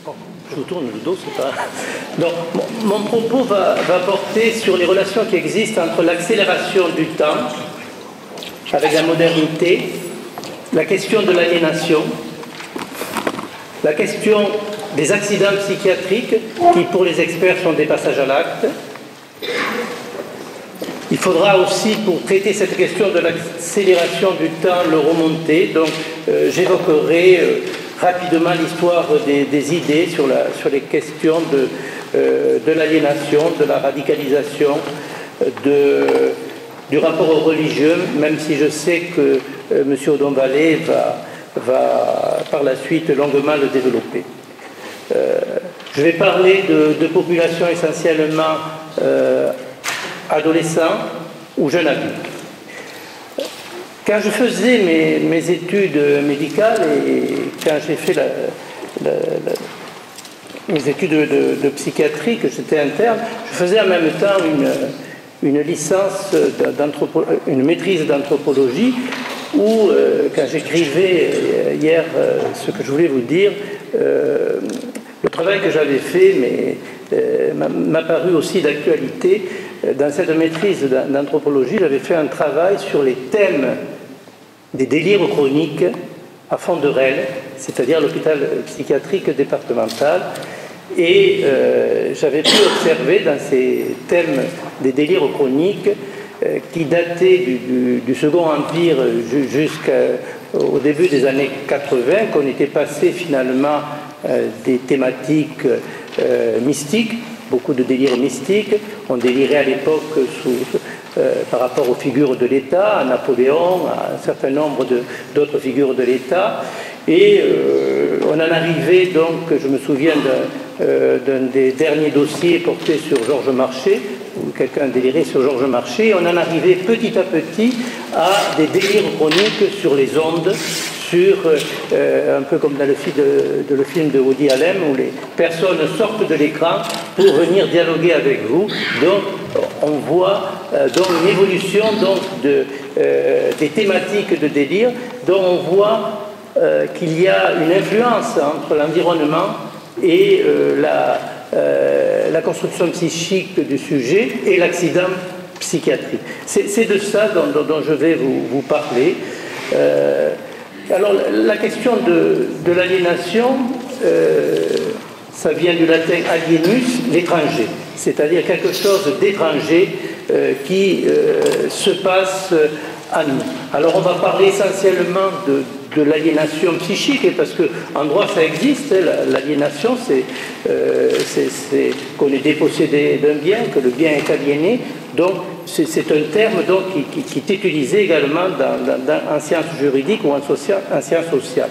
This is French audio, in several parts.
Je vous tourne le dos, c'est pas... Donc, mon propos va porter sur les relations qui existent entre l'accélération du temps avec la modernité, la question de l'aliénation, la question des accidents psychiatriques qui, pour les experts, sont des passages à l'acte. Il faudra aussi, pour traiter cette question de l'accélération du temps, le remonter. Donc, j'évoquerai rapidement l'histoire des idées sur les questions de l'aliénation, de la radicalisation, du rapport aux religieux, même si je sais que M. Odon-Vallée va par la suite longuement le développer. Je vais parler de populations essentiellement adolescents ou jeunes adultes. Quand je faisais mes études médicales et quand j'ai fait mes études de psychiatrie, que j'étais interne, je faisais en même temps une licence, une maîtrise d'anthropologie où, quand j'écrivais hier ce que je voulais vous dire, le travail que j'avais fait m'a paru aussi d'actualité. Dans cette maîtrise d'anthropologie, j'avais fait un travail sur les thèmes des délires chroniques à Font-de-Rel, c'est-à-dire l'hôpital psychiatrique départemental. Et j'avais pu observer dans ces thèmes des délires chroniques qui dataient du Second Empire jusqu'au début des années 80, qu'on était passé finalement des thématiques mystiques, beaucoup de délires mystiques. On délirait à l'époque par rapport aux figures de l'État, à Napoléon, à un certain nombre d'autres figures de l'État. Et on en arrivait donc, je me souviens d'un des derniers dossiers portés sur Georges Marchais, où quelqu'un délirait sur Georges Marchais. On en arrivait petit à petit à des délires chroniques sur les ondes, un peu comme dans le film de Woody Allen, où les personnes sortent de l'écran pour venir dialoguer avec vous. Donc, on voit une évolution des thématiques de délire, dont on voit qu'il y a une influence entre l'environnement et la construction psychique du sujet et l'accident psychiatrique. C'est de ça dont je vais vous parler. Alors, la question de l'aliénation, ça vient du latin alienus, l'étranger, c'est-à-dire quelque chose d'étranger qui se passe à nous. Alors, on va parler essentiellement de l'aliénation psychique, parce qu'en droit ça existe, l'aliénation c'est qu'on est dépossédé d'un bien, que le bien est aliéné, donc c'est un terme donc, qui est utilisé également en sciences juridiques ou en sciences sociales.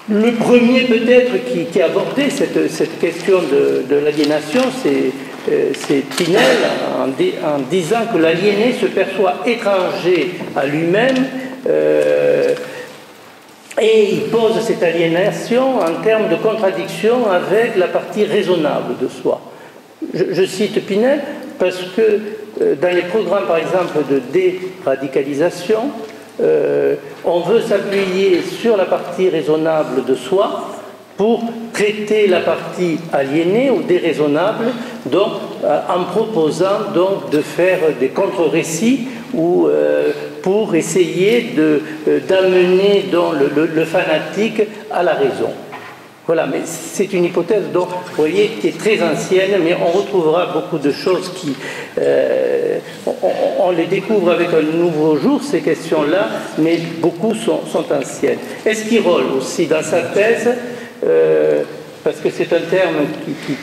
Le premier peut-être qui a abordé cette question de l'aliénation, c'est Pinel, en disant que l'aliéné se perçoit étranger à lui-même, et il pose cette aliénation en termes de contradiction avec la partie raisonnable de soi. Je cite Pinel parce que dans les programmes, par exemple, de déradicalisation, on veut s'appuyer sur la partie raisonnable de soi pour traiter la partie aliénée ou déraisonnable, donc en proposant donc de faire des contre-récits ou pour essayer d'amener le fanatique à la raison. Voilà, mais c'est une hypothèse donc, vous voyez, qui est très ancienne, mais on retrouvera beaucoup de choses qui... on les découvre avec un nouveau jour, ces questions-là, mais beaucoup sont anciennes. Esquirol aussi, dans sa thèse, parce que c'est un terme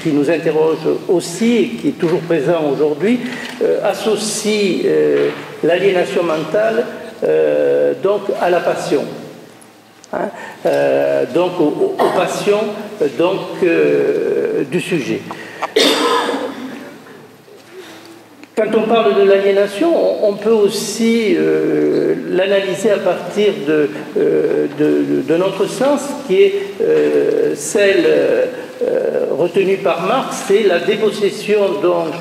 qui nous interroge aussi et qui est toujours présent aujourd'hui, associe l'aliénation mentale donc à la passion. Donc aux passions du sujet. Quand on parle de l'aliénation, on peut aussi l'analyser à partir de notre sens, qui est celle retenue par Marx, c'est la dépossession donc,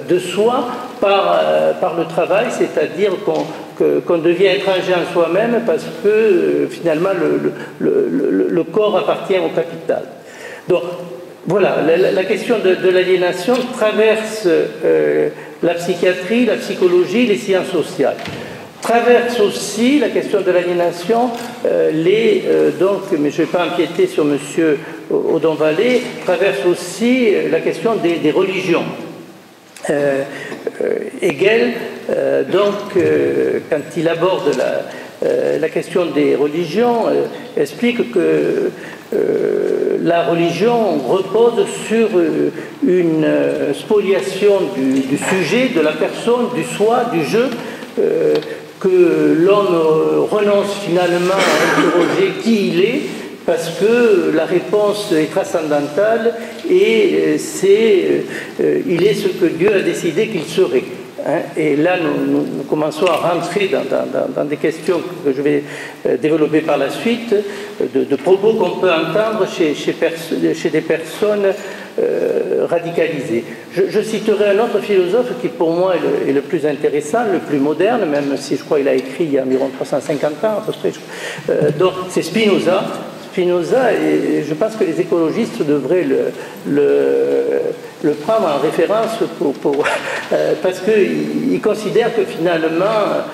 de soi par le travail, c'est-à-dire qu'on devient étranger en soi-même parce que finalement le corps appartient au capital. Donc, voilà, la question de l'aliénation traverse la psychiatrie, la psychologie, les sciences sociales. Traverse aussi la question de l'aliénation, donc, mais je ne vais pas empiéter sur M. Audon-Vallée, traverse aussi la question des religions. Hegel, quand il aborde la question des religions, explique que la religion repose sur une spoliation du sujet, de la personne, du soi, du je, que l'homme renonce finalement à interroger qui il est, parce que la réponse est transcendantale et il est ce que Dieu a décidé qu'il serait. Et là, nous commençons à rentrer dans des questions que je vais développer par la suite, de propos qu'on peut entendre chez des personnes radicalisées. Je citerai un autre philosophe qui, pour moi, est le plus intéressant, le plus moderne, même si je crois qu'il a écrit il y a environ 350 ans à peu près. Donc, c'est Spinoza. Spinoza, et je pense que les écologistes devraient le prendre en référence parce qu'ils considèrent que finalement,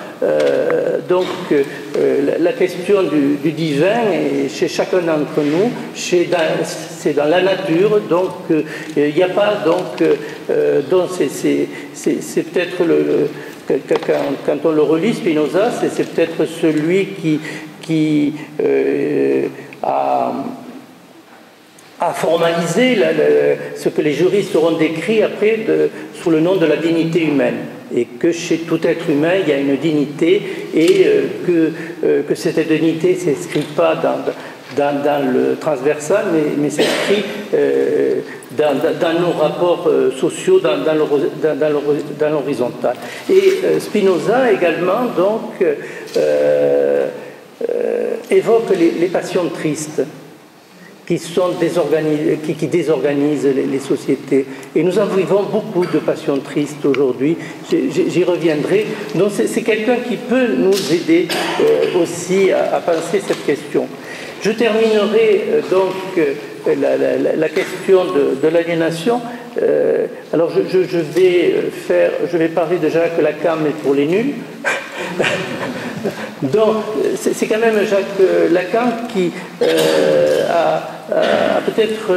la question du divin est chez chacun d'entre nous, c'est dans la nature, donc il n'y a pas, c'est peut-être quand on le relit, Spinoza, c'est peut-être celui qui a formalisé ce que les juristes auront décrit après sous le nom de la dignité humaine, et que chez tout être humain il y a une dignité, et que cette dignité ne s'inscrit pas dans le transversal, mais s'inscrit dans nos rapports sociaux, dans l'horizontal. Et Spinoza également évoque les passions tristes qui désorganisent les sociétés. Et nous en vivons beaucoup de passions tristes aujourd'hui, j'y reviendrai. Donc c'est quelqu'un qui peut nous aider aussi à penser cette question. Je terminerai la question de l'aliénation. Alors je vais parler de Jacques Lacan, mais pour les nuls. Donc, c'est quand même Jacques Lacan qui a peut-être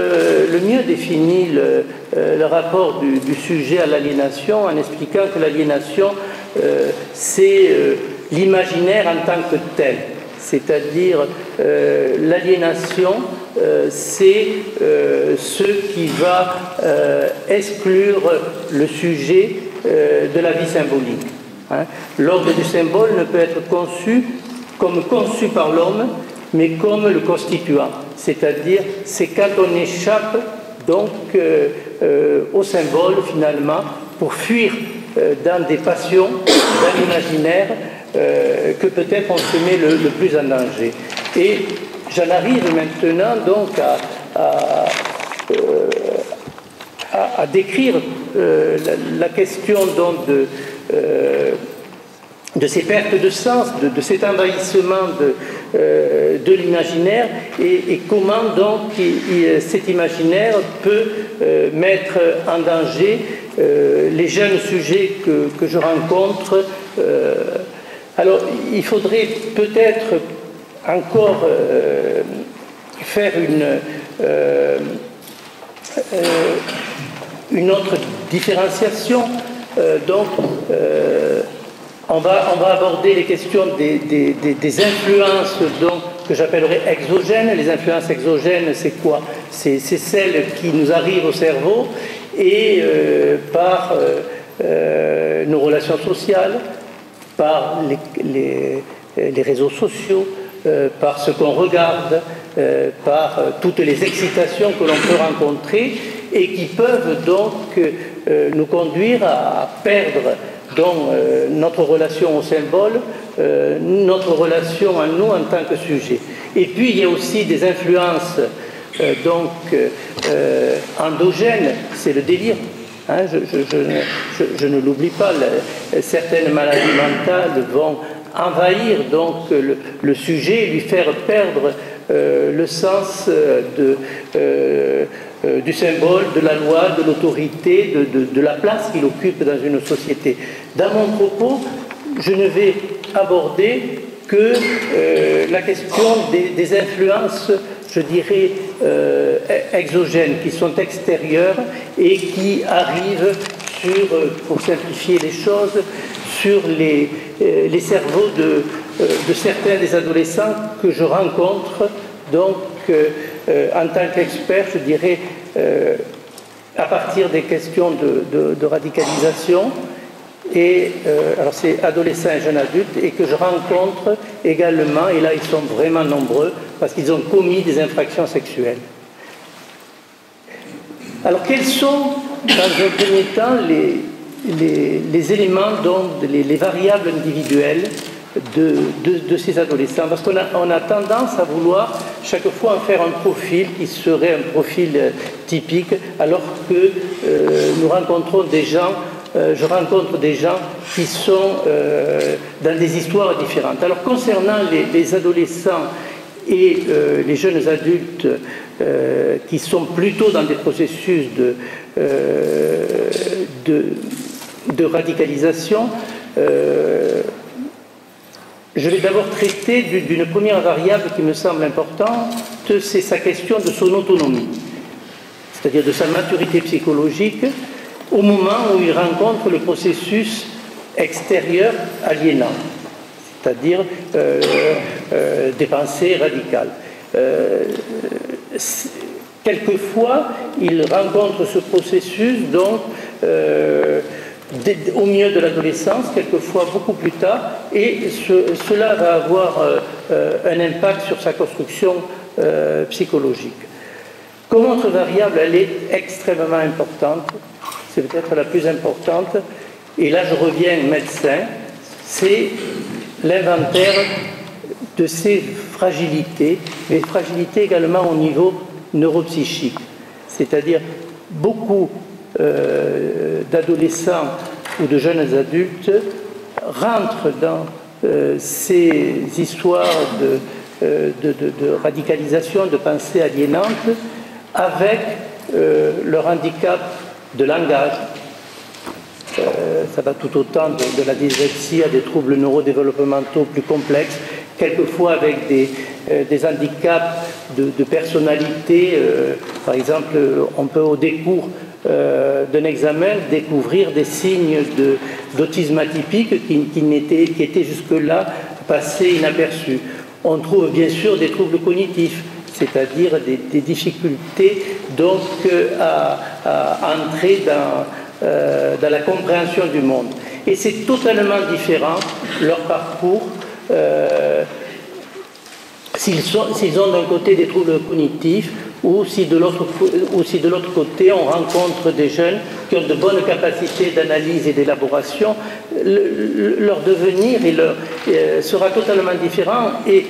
le mieux défini le rapport du sujet à l'aliénation, en expliquant que l'aliénation, c'est l'imaginaire en tant que tel. C'est-à-dire, l'aliénation, c'est ce qui va exclure le sujet de la vie symbolique. L'ordre du symbole ne peut être conçu comme conçu par l'homme, mais comme le constituant. C'est-à-dire, c'est quand on échappe donc au symbole finalement pour fuir dans des passions, dans l'imaginaire, que peut-être on se met le plus en danger. Et j'en arrive maintenant donc à décrire la question donc de ces pertes de sens, de cet envahissement de l'imaginaire, et comment donc cet imaginaire peut mettre en danger les jeunes sujets que je rencontre. Alors, il faudrait peut-être encore faire une autre différenciation. On va aborder les questions des influences que j'appellerais exogènes. Les influences exogènes, c'est quoi? C'est celles qui nous arrivent au cerveau et par nos relations sociales, par les réseaux sociaux, par ce qu'on regarde, par toutes les excitations que l'on peut rencontrer et qui peuvent donc nous conduire à perdre notre relation au symbole, notre relation à nous en tant que sujet. Et puis il y a aussi des influences endogènes, c'est le délire. Je ne l'oublie pas, certaines maladies mentales vont envahir donc le sujet et lui faire perdre le sens du symbole, de la loi, de l'autorité, de la place qu'il occupe dans une société. Dans mon propos, je ne vais aborder que la question des influences, je dirais, exogènes, qui sont extérieures et qui arrivent sur, pour simplifier les choses, sur les cerveaux de certains des adolescents que je rencontre, donc en tant qu'expert, je dirais, à partir des questions de radicalisation, et alors c'est adolescents et jeunes adultes, et que je rencontre également, et là ils sont vraiment nombreux, parce qu'ils ont commis des infractions sexuelles. Alors quels sont, dans un premier temps, les éléments, donc les variables individuelles de ces adolescents? Parce qu'on a tendance à vouloir chaque fois en faire un profil qui serait un profil typique, alors que nous rencontrons des gens, je rencontre des gens qui sont dans des histoires différentes. Alors concernant les adolescents et les jeunes adultes qui sont plutôt dans des processus de radicalisation, je vais d'abord traiter d'une première variable qui me semble importante, c'est sa question de son autonomie, c'est-à-dire de sa maturité psychologique au moment où il rencontre le processus extérieur aliénant, c'est-à-dire des pensées radicales. Quelquefois, il rencontre ce processus donc au milieu de l'adolescence, quelquefois beaucoup plus tard, et cela va avoir un impact sur sa construction psychologique. Comme autre variable, elle est extrêmement importante, c'est peut-être la plus importante, et là je reviens médecin, c'est l'inventaire de ses fragilités, mais fragilités également au niveau neuropsychique, c'est-à-dire beaucoup d'adolescents ou de jeunes adultes rentrent dans ces histoires de radicalisation, de pensée aliénante, avec leur handicap de langage. Ça va tout autant de la dyslexie à des troubles neurodéveloppementaux plus complexes, quelquefois avec des handicaps de personnalité. Par exemple, on peut au décours d'un examen découvrir des signes d'autisme atypique qui étaient jusque-là passés inaperçus. On trouve bien sûr des troubles cognitifs, c'est-à-dire des difficultés donc à entrer dans la compréhension du monde. Et c'est totalement différent leur parcours. S'ils ont d'un côté des troubles cognitifs ou si de l'autre côté on rencontre des jeunes qui ont de bonnes capacités d'analyse et d'élaboration, leur devenir sera totalement différent, et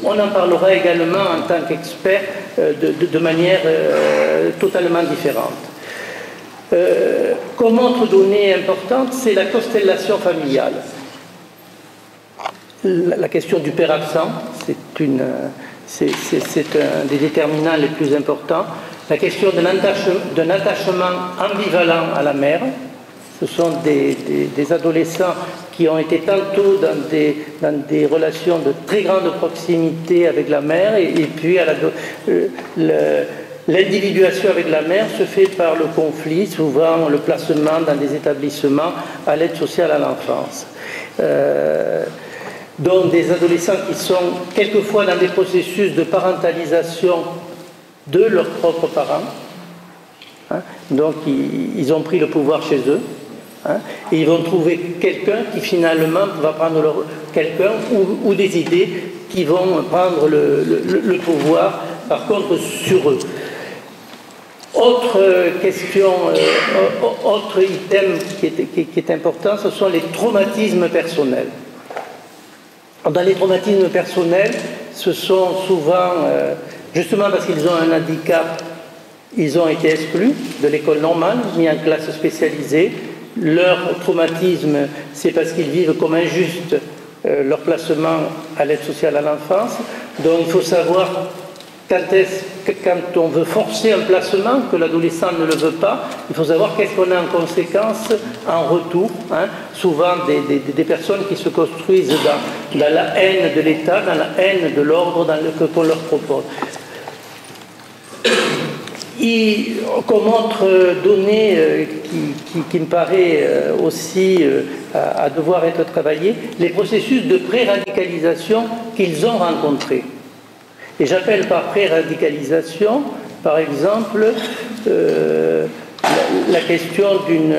on en parlera également en tant qu'expert de manière totalement différente. Comme autre donnée importante, c'est la constellation familiale. La question du père absent, c'est un des déterminants les plus importants. La question d'un attachement ambivalent à la mère. Ce sont des adolescents qui ont été tantôt dans des relations de très grande proximité avec la mère, et puis l'individuation avec la mère se fait par le conflit, souvent le placement dans des établissements à l'aide sociale à l'enfance. Donc des adolescents qui sont quelquefois dans des processus de parentalisation de leurs propres parents. Donc ils ont pris le pouvoir chez eux. Et ils vont trouver quelqu'un qui finalement va prendre quelqu'un ou des idées qui vont prendre le pouvoir par contre sur eux. Autre question, autre item qui est important, ce sont les traumatismes personnels. Dans les traumatismes personnels, ce sont souvent, justement parce qu'ils ont un handicap, ils ont été exclus de l'école normale, mis en classe spécialisée. Leur traumatisme, c'est parce qu'ils vivent comme injustes leur placement à l'aide sociale à l'enfance. Donc il faut savoir quand on veut forcer un placement, que l'adolescent ne le veut pas, il faut savoir qu'est-ce qu'on a en conséquence en retour. Souvent des personnes qui se construisent dans la haine de l'État, dans la haine de l'ordre qu'on leur propose. Comme autre donnée qui me paraît aussi à devoir être travaillée, les processus de pré-radicalisation qu'ils ont rencontrés. Et j'appelle par pré-radicalisation, par exemple, la question d'une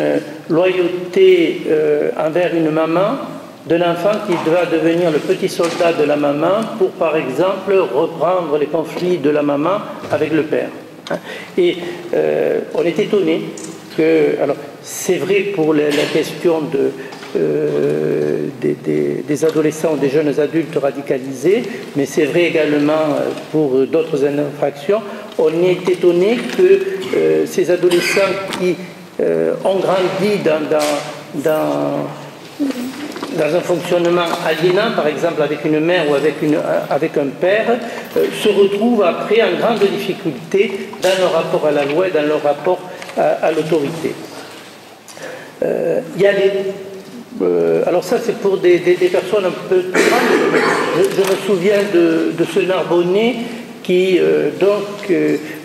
loyauté envers une maman, de l'enfant qui va devenir le petit soldat de la maman pour, par exemple, reprendre les conflits de la maman avec le père. Et on est étonné que, alors c'est vrai pour la question des adolescents ou des jeunes adultes radicalisés, mais c'est vrai également pour d'autres infractions. On est étonné que ces adolescents qui ont grandi dans un fonctionnement aliénant, par exemple avec une mère ou avec un père, se retrouvent après en grande difficulté dans leur rapport à la loi et dans leur rapport à l'autorité. Il y a alors ça c'est pour des personnes un peu plus grandes. Je me souviens de ce Narbonnais qui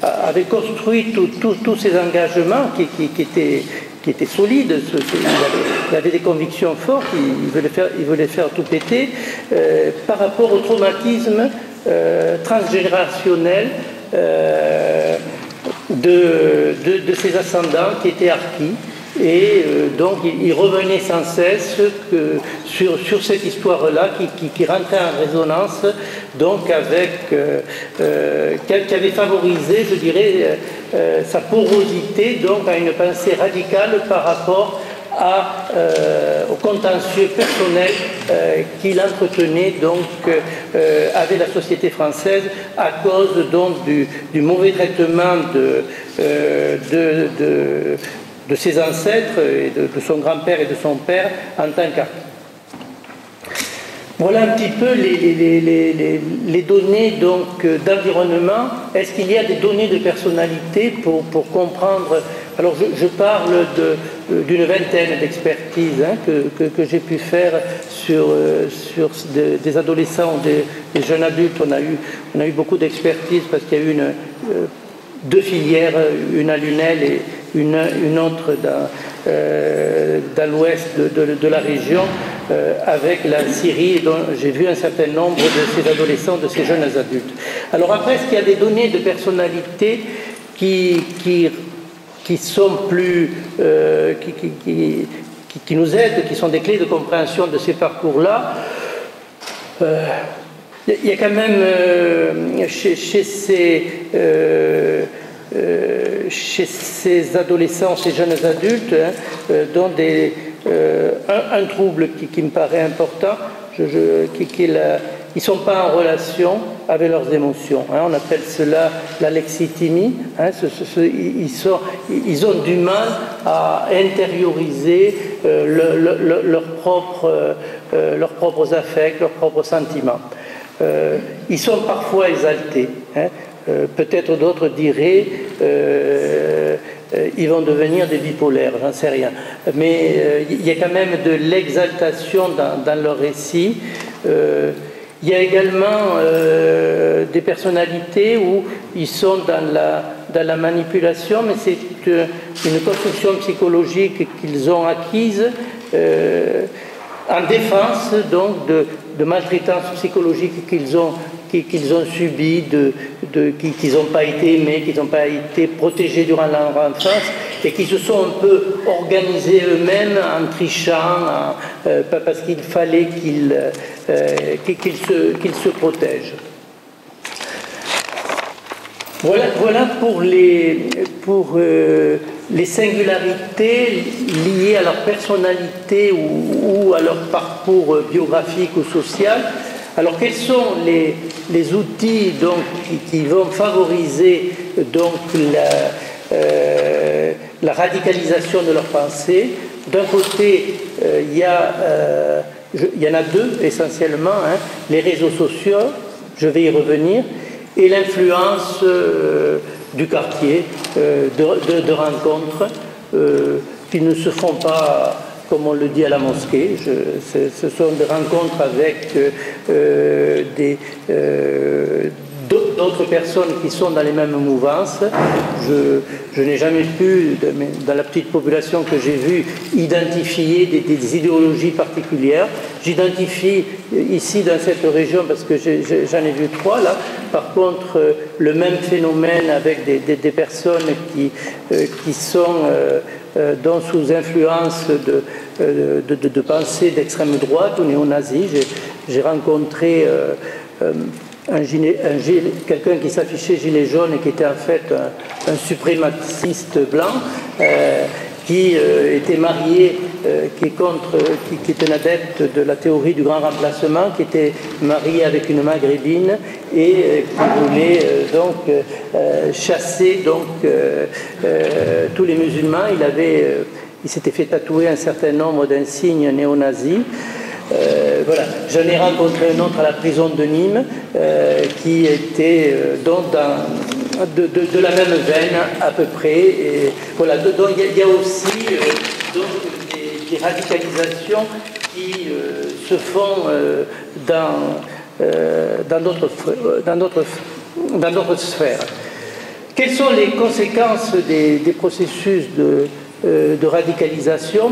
avait construit tous ces engagements qui étaient solides. Il avait des convictions fortes, il voulait faire tout péter par rapport au traumatisme transgénérationnel de ses ascendants qui étaient harkis. Et donc il revenait sans cesse sur cette histoire-là qui rentrait en résonance donc avec qui avait favorisé, je dirais, sa porosité donc à une pensée radicale par rapport au contentieux personnel qu'il entretenait donc avec la société française à cause donc du mauvais traitement de ses ancêtres, et de son grand-père et de son père en tant qu'harki. Voilà un petit peu les données donc d'environnement. Est-ce qu'il y a des données de personnalité pour comprendre? Alors je parle d'une vingtaine d'expertises que j'ai pu faire sur des adolescents ou des jeunes adultes. On a eu beaucoup d'expertises parce qu'il y a eu deux filières, une à Lunel et une autre dans l'ouest de la région, avec la Syrie, dont j'ai vu un certain nombre de ces adolescents, de ces jeunes adultes. Alors après, est-ce qu'il y a des données de personnalité qui sont plus... qui nous aident, qui sont des clés de compréhension de ces parcours-là? Il y a quand même chez ces adolescents, ces jeunes adultes, dont un trouble qui me paraît important, ils ne sont pas en relation avec leurs émotions. On appelle cela l'alexithymie. Ils ont du mal à intérioriser leurs propres affects, leurs propres sentiments. Ils sont parfois exaltés. Peut-être d'autres diraient ils vont devenir des bipolaires, j'en sais rien. Mais il y a quand même de l'exaltation dans leur récit. Il y a également des personnalités où ils sont dans la manipulation, mais c'est une construction psychologique qu'ils ont acquise en défense donc de maltraitance psychologique qu'ils ont subi, qu'ils n'ont pas été aimés, qu'ils n'ont pas été protégés durant leur enfance et qui se sont un peu organisés eux-mêmes en trichant, parce qu'il fallait qu'ils se protègent. Voilà pour les singularités liées à leur personnalité ou à leur parcours biographique ou social. Alors quels sont les outils donc, qui vont favoriser donc, la radicalisation de leur pensée? D'un côté, il y a il y en a deux essentiellement, hein, les réseaux sociaux, je vais y revenir, et l'influence du quartier, de rencontres qui ne se font pas, comme on le dit à la mosquée. Ce sont des rencontres avec d'autres personnes qui sont dans les mêmes mouvances. Je n'ai jamais pu, dans la petite population que j'ai vue, identifier des idéologies particulières. J'identifie ici dans cette région, parce que j'en ai vu 3 là, par contre le même phénomène avec des personnes qui sont donc sous influence de pensée d'extrême droite ou néo-nazie. J'ai rencontré quelqu'un qui s'affichait gilet jaune et qui était en fait un suprémaciste blanc, qui était marié, qui est un adepte de la théorie du grand remplacement, qui était marié avec une maghrébine et qui voulait chasser tous les musulmans. Il s'était fait tatouer un certain nombre d'insignes néo-nazis. Voilà. J'en ai rencontré un autre à la prison de Nîmes qui était donc de la même veine à peu près. Et voilà. Donc il y a aussi des radicalisations qui se font dans d'autres sphères. Quelles sont les conséquences des processus de radicalisation?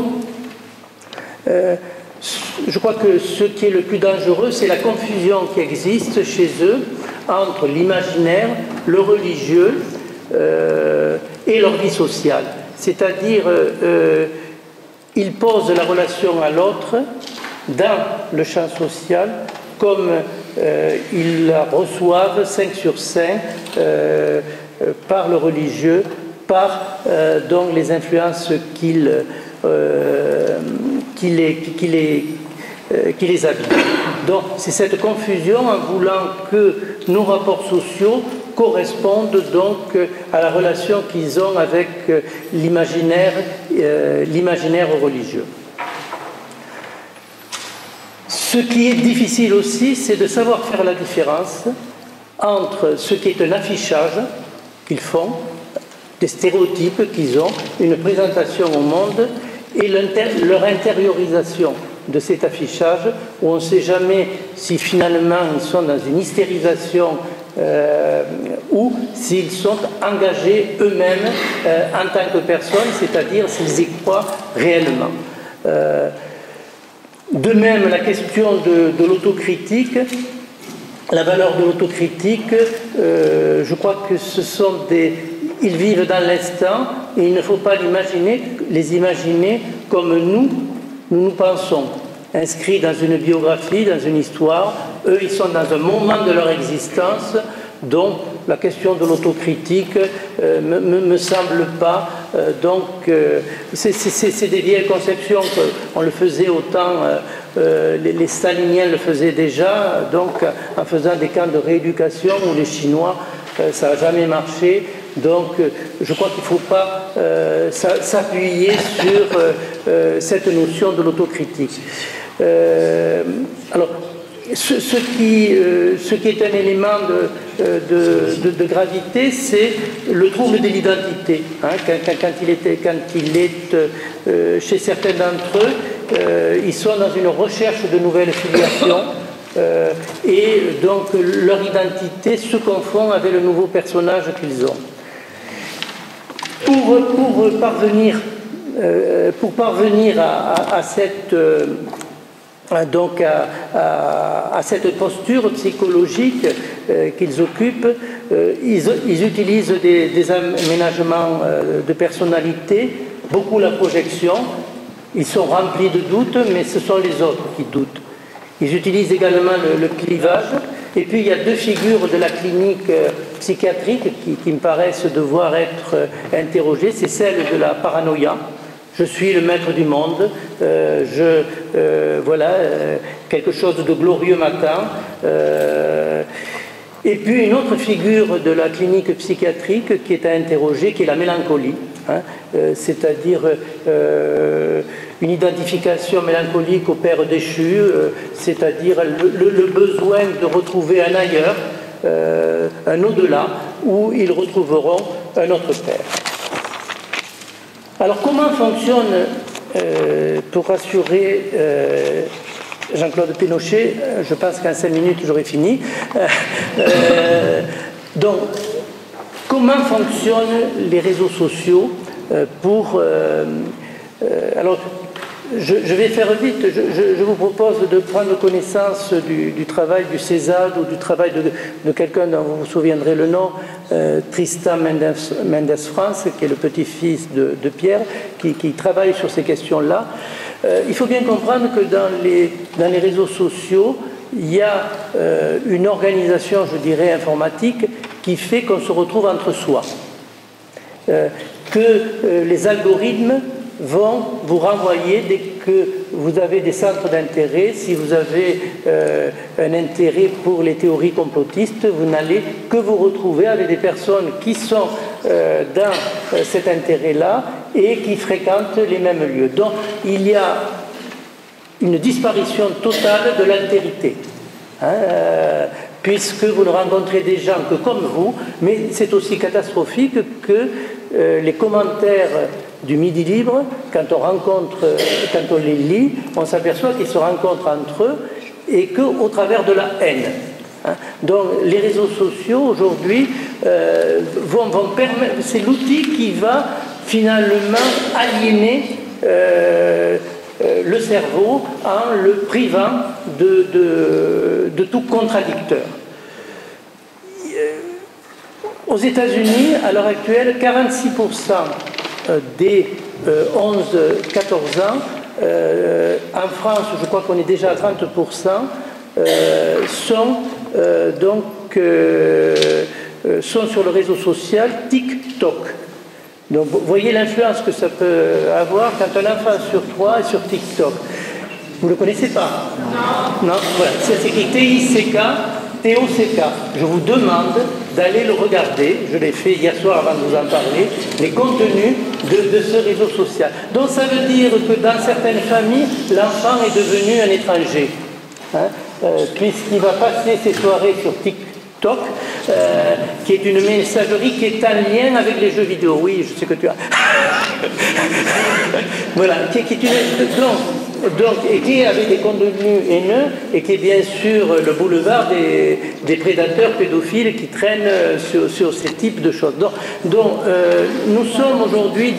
Je crois que ce qui est le plus dangereux, c'est la confusion qui existe chez eux entre l'imaginaire, le religieux et leur vie sociale. C'est-à-dire, ils posent la relation à l'autre dans le champ social comme ils la reçoivent 5 sur 5 par le religieux, par donc les influences qui les habitent. Donc c'est cette confusion en voulant que nos rapports sociaux correspondent donc à la relation qu'ils ont avec l'imaginaire religieux. Ce qui est difficile aussi, c'est de savoir faire la différence entre ce qui est un affichage qu'ils font, des stéréotypes qu'ils ont, une présentation au monde, et leur intériorisation de cet affichage, où on ne sait jamais si finalement ils sont dans une hystérisation ou s'ils sont engagés eux-mêmes en tant que personnes, c'est-à-dire s'ils y croient réellement. De même, la question de l'autocritique, la valeur de l'autocritique, je crois que ce sont ils vivent dans l'instant et il ne faut pas les imaginer comme nous pensons, inscrits dans une biographie, dans une histoire. Eux, ils sont dans un moment de leur existence, donc la question de l'autocritique me semble pas. C'est des vieilles conceptions qu'on le faisait autant, les staliniens le faisaient déjà, donc en faisant des camps de rééducation, où les Chinois, ça n'a jamais marché. Donc je crois qu'il ne faut pas s'appuyer sur cette notion de l'autocritique. Alors, ce qui est un élément de gravité, c'est le trouble de l'identité. Hein, quand il est chez certains d'entre eux, ils sont dans une recherche de nouvelles filiations. Et donc leur identité se confond avec le nouveau personnage qu'ils ont. Pour parvenir à cette posture psychologique qu'ils occupent, ils utilisent des aménagements de personnalité, beaucoup la projection. Ils sont remplis de doutes, mais ce sont les autres qui doutent. Ils utilisent également le clivage. Et puis il y a 2 figures de la clinique psychiatrique qui me paraissent devoir être interrogées. C'est celle de la paranoïa. Je suis le maître du monde. Quelque chose de glorieux m'attend. Et puis une autre figure de la clinique psychiatrique qui est à interroger, qui est la mélancolie. Hein, c'est-à-dire une identification mélancolique au père déchu, c'est-à-dire le besoin de retrouver un ailleurs, un au-delà, où ils retrouveront un autre père. Alors comment fonctionne, pour rassurer Jean-Claude Pénochet, je pense qu'en 5 minutes j'aurai fini, donc comment fonctionnent les réseaux sociaux pour... alors, je vais faire vite, je vous propose de prendre connaissance du travail du CESAD ou du travail de quelqu'un dont vous vous souviendrez le nom, Tristan Mendes France, qui est le petit-fils de Pierre, qui travaille sur ces questions-là. Il faut bien comprendre que dans les réseaux sociaux, il y a une organisation, je dirais, informatique qui fait qu'on se retrouve entre soi. Que les algorithmes vont vous renvoyer dès que vous avez des centres d'intérêt. Si vous avez un intérêt pour les théories complotistes, vous n'allez que vous retrouver avec des personnes qui sont dans cet intérêt-là et qui fréquentent les mêmes lieux. Donc il y a une disparition totale de l'altérité. Puisque vous ne rencontrez des gens que comme vous, mais c'est aussi catastrophique que les commentaires du Midi Libre, quand on les lit, on s'aperçoit qu'ils se rencontrent entre eux et qu'au travers de la haine. Donc les réseaux sociaux aujourd'hui vont permettre, c'est l'outil qui va finalement aliéner le cerveau en le privant de tout contradicteur. Aux États-Unis, à l'heure actuelle, 46% des 11-14 ans, en France, je crois qu'on est déjà à 30%, sont sur le réseau social TikTok. Donc vous voyez l'influence que ça peut avoir quand un enfant sur 3 est sur TikTok. Vous ne le connaissez pas? Non. Non, voilà, c'est écrit TICK, TOCK. Je vous demande d'aller le regarder, je l'ai fait hier soir avant de vous en parler, les contenus de ce réseau social. Donc ça veut dire que dans certaines familles, l'enfant est devenu un étranger, puisqu'il va passer ses soirées sur TikTok, qui est une messagerie qui est en lien avec les jeux vidéo. Oui, je sais que tu as... voilà, qui est une... Donc, et qui est avec des contenus haineux et qui est bien sûr le boulevard des prédateurs pédophiles qui traînent sur ces types de choses. Donc nous sommes aujourd'hui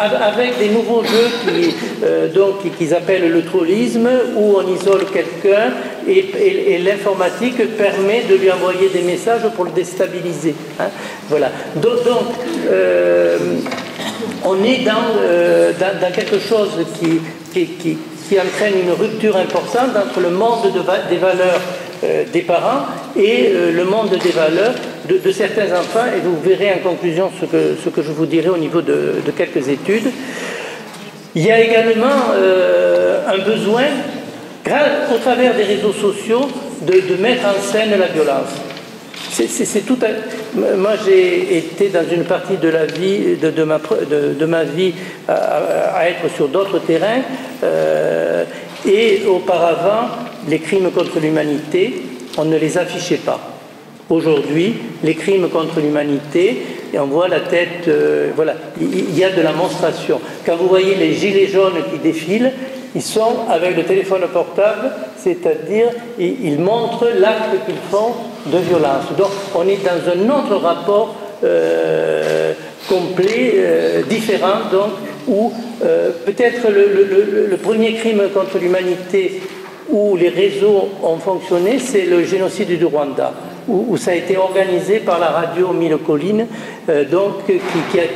avec des nouveaux jeux qu'ils appellent le trollisme, où on isole quelqu'un et l'informatique permet de lui envoyer des messages pour le déstabiliser. Voilà. Donc on est dans quelque chose qui entraîne une rupture importante entre le monde des valeurs des parents et le monde des valeurs de certains enfants. Et vous verrez en conclusion ce que je vous dirai au niveau de quelques études. Il y a également un besoin, au travers des réseaux sociaux, de mettre en scène la violence. C'est tout Moi, j'ai été dans une partie de la vie, de ma vie, à être sur d'autres terrains, et auparavant, les crimes contre l'humanité, on ne les affichait pas. Aujourd'hui, les crimes contre l'humanité, et on voit la tête, voilà, il y a de la monstration. Quand vous voyez les gilets jaunes qui défilent, ils sont avec le téléphone portable, c'est-à-dire ils montrent l'acte qu'ils font de violence. Donc on est dans un autre rapport complet, différent, donc, où peut-être le premier crime contre l'humanité où les réseaux ont fonctionné, c'est le génocide du Rwanda, où ça a été organisé par la radio Mille Collines, donc,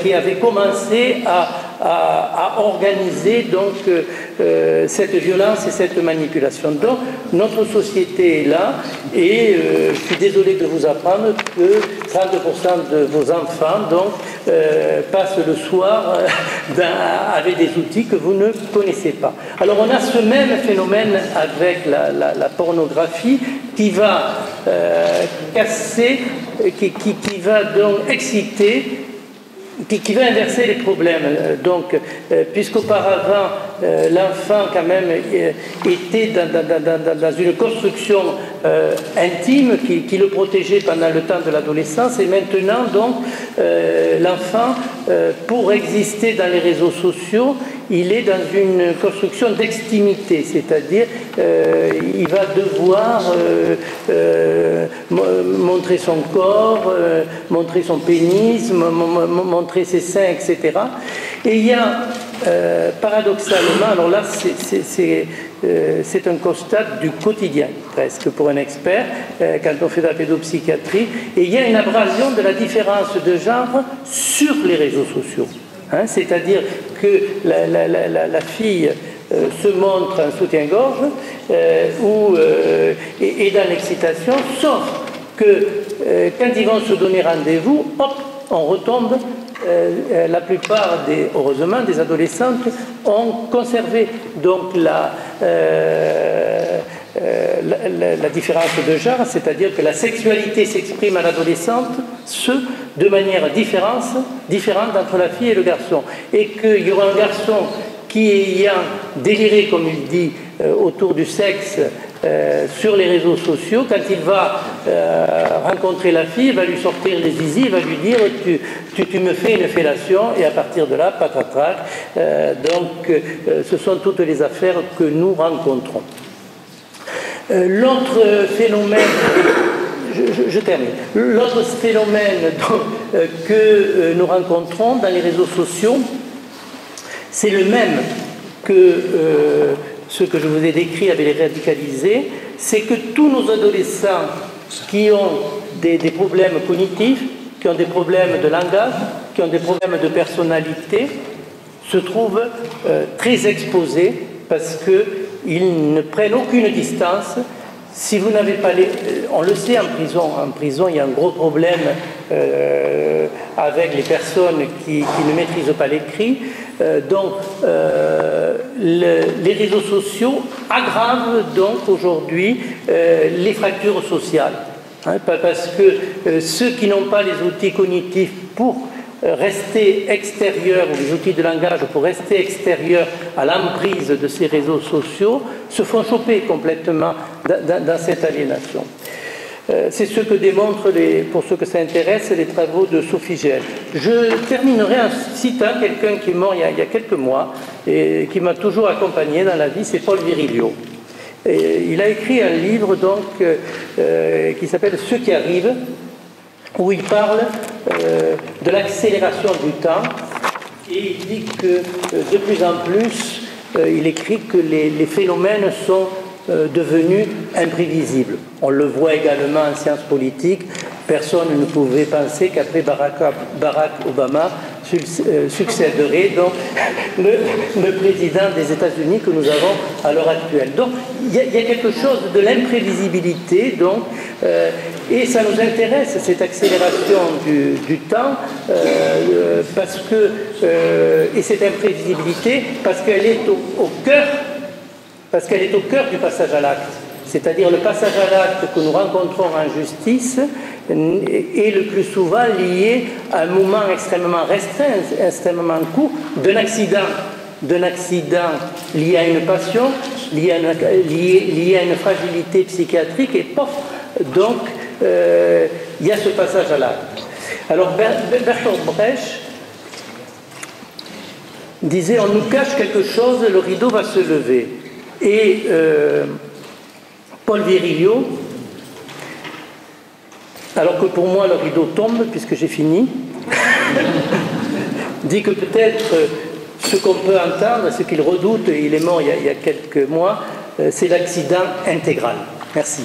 qui avait commencé à organiser donc, cette violence et cette manipulation. Donc notre société est là, et je suis désolé de vous apprendre que 30% de vos enfants donc, passent le soir avec des outils que vous ne connaissez pas. Alors on a ce même phénomène avec la pornographie qui va casser, qui va donc exciter qui va inverser les problèmes. Donc, puisqu'auparavant, l'enfant, quand même, était dans une construction intime qui le protégeait pendant le temps de l'adolescence, et maintenant, donc, l'enfant, pour exister dans les réseaux sociaux, il est dans une construction d'extimité, c'est-à-dire il va devoir montrer son corps, montrer son pénis, montrer ses seins, etc. Et il y a, paradoxalement, alors là c'est un constat du quotidien, presque, pour un expert, quand on fait de la pédopsychiatrie, et il y a une abrasion de la différence de genre sur les réseaux sociaux. Hein, c'est-à-dire que la fille se montre en soutien-gorge et dans l'excitation, sauf que quand ils vont se donner rendez-vous, hop, on retombe. La plupart, heureusement, des adolescentes ont conservé donc la différence de genre, c'est-à-dire que la sexualité s'exprime à l'adolescente de manière différente entre la fille et le garçon. Et qu'il y aura un garçon qui, ayant déliré, comme il dit, autour du sexe sur les réseaux sociaux, quand il va rencontrer la fille, il va lui sortir les zizi, il va lui dire tu me fais une fellation, et à partir de là, patatrac. Donc ce sont toutes les affaires que nous rencontrons. L'autre phénomène, je termine, l'autre phénomène que nous rencontrons dans les réseaux sociaux, c'est le même que ce que je vous ai décrit avec les radicalisés, c'est que tous nos adolescents qui ont des problèmes cognitifs, qui ont des problèmes de langage, qui ont des problèmes de personnalité, se trouvent très exposés parce qu'ils ne prennent aucune distance. Si vous n'avez pas on le sait en prison il y a un gros problème avec les personnes qui ne maîtrisent pas l'écrit. Donc les réseaux sociaux aggravent donc aujourd'hui les fractures sociales. Hein, parce que ceux qui n'ont pas les outils cognitifs pour rester extérieurs, ou les outils de langage pour rester extérieurs à l'emprise de ces réseaux sociaux, se font choper complètement dans cette aliénation. C'est ce que démontrent, pour ceux que ça intéresse, les travaux de Sophie Gell. Je terminerai en citant quelqu'un qui est mort il y a quelques mois et qui m'a toujours accompagné dans la vie, c'est Paul Virilio. Et il a écrit un livre donc, qui s'appelle « Ceux qui arrivent », où il parle de l'accélération du temps, et il dit que de plus en plus, il écrit que les phénomènes sont devenus imprévisibles. On le voit également en sciences politiques. Personne ne pouvait penser qu'après Barack Obama succéderait donc le président des États-Unis que nous avons à l'heure actuelle. Donc il y a quelque chose de l'imprévisibilité, donc, et ça nous intéresse, cette accélération du temps, parce que, et cette imprévisibilité, parce qu'elle est au cœur du passage à l'acte. C'est-à-dire le passage à l'acte que nous rencontrons en justice est le plus souvent lié à un moment extrêmement restreint, extrêmement court, d'un accident lié à une passion, lié à une fragilité psychiatrique, et pof, donc il y a ce passage à l'acte. Alors Bertolt Brecht disait: on nous cache quelque chose, le rideau va se lever. Et Paul Virilio, alors que pour moi le rideau tombe puisque j'ai fini, dit que peut-être ce qu'on peut entendre, ce qu'il redoute, et il est mort il y a quelques mois, c'est l'accident intégral. Merci.